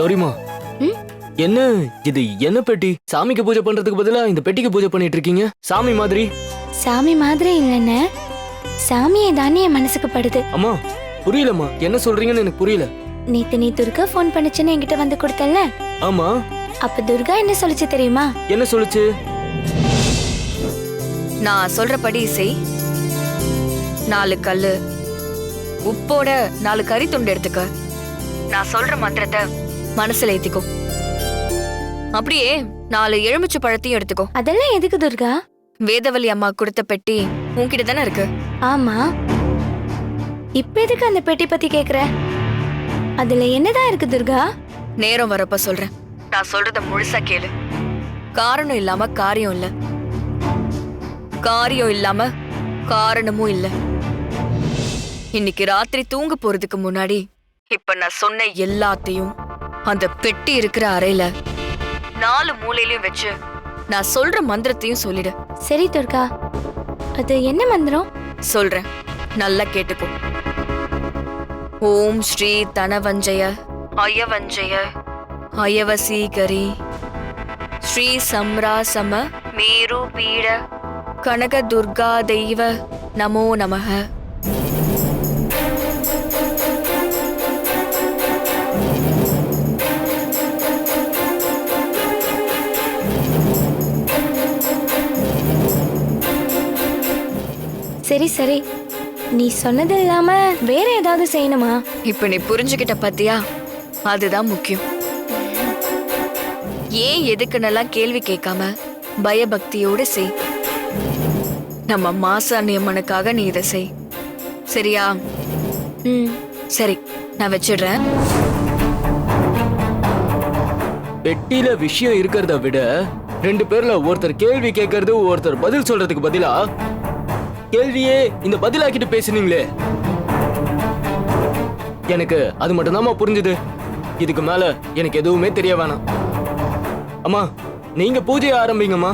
கௌரிமா, ம்? என்ன இது? என்ன பெட்டி? சாமிக்கு பூஜை பண்றதுக்கு பதிலா இந்த பெட்டிக்கு பூஜை பண்ணிட்டு இருக்கீங்க, சாமி மாதிரி. சாமி மாதிரி இல்லைன்னு சாமியை தானே என் மனசுக்கு படுது. அம்மா புரியலம்மா, என்ன சொல்றீங்கன்னு எனக்கு புரியல. நேத்து நீ துர்கா ஃபோன் பண்ணுச்சுன்னு என்கிட்ட வந்து கொடுத்தல்ல, ஆமா, அப்ப துர்கா என்ன சொல்லுச்சு தெரியுமா? என்ன சொல்லுச்சு? நான் சொல்றபடி செய். 4 கல்லு உப்போட 4 கறி துண்டு எடுத்துக்க. நான் சொல்ற மந்திரத்தை மனசுல ஏத்திக்கோ. அப்படியே 4 எலுமிச்சை பழத்தையும் எடுத்துக்கோ. அதெல்லாம் எதுக்கு துர்கா? வேதவல்லி அம்மா கொடுத்த பெட்டி உன்கிட்ட தானே இருக்கு. ஆமா, இப்ப எதுக்கு அந்த பெட்டி பத்தி கேக்குற? அதுல என்னதான் இருக்கு துர்கா? நேரம் வரப்ப சொல்றேன். நான் சொல்றத முழுசா கேளு. காரணம் இல்லாம காரியம் இல்ல, காரியம் இல்லாம காரணமும் இல்ல. இன்னைக்கு ராத்திரி தூங்க போறதுக்கு முன்னாடி இப்ப நான் சொன்ன எல்லாத்தையும் அந்த பெட்டி இருக்கிற அறையில 4 மூலையிலயும் வச்சு நான் சொல்ற மந்திரத்தையும் சொல்லிடு. சரி துர்கா, அது என்ன மந்திரம்? சொல்றேன், நல்லா கேட்டுக்கோ. ஓம் ஸ்ரீ தனவஞ்சய அயவஞ்சய அயவசீகரி ஸ்ரீ சம்ராசம மேரு பீட கனக துர்கா தெய்வ நமோ நமஹ. சரி சரி, நீ சொன்னது இல்லாம வேற ஏதாவது செய்யணுமா? இப்ப நீ புரிஞ்சுக்கிட்ட பாத்தியா? அதுதான் முக்கியம். ஏன் எதுக்குன்னெல்லாம் கேள்வி கேட்காம பயபக்தியோட செய். நம்ம மாசாணி அம்மனுக்காக நீ இதை செய், சரியா? ம், சரி, நான் வச்சிடுறேன். பெட்டியில விஷயம் இருக்கிறத விட 2 பேர்ல ஒருத்தர் கேள்வி கேட்கறது, ஒருத்தர் பதில் சொல்றதுக்கு பதிலா கேள்வியே இந்த பதிலாக்கிட்டு பேசுனீங்களே, எனக்கு அது மட்டும்தாம்மா புரிஞ்சுது. இதுக்கு மேல எனக்கு எதுவுமே தெரிய வேணாம். அம்மா, நீங்க பூஜையை ஆரம்பிங்கம்மா.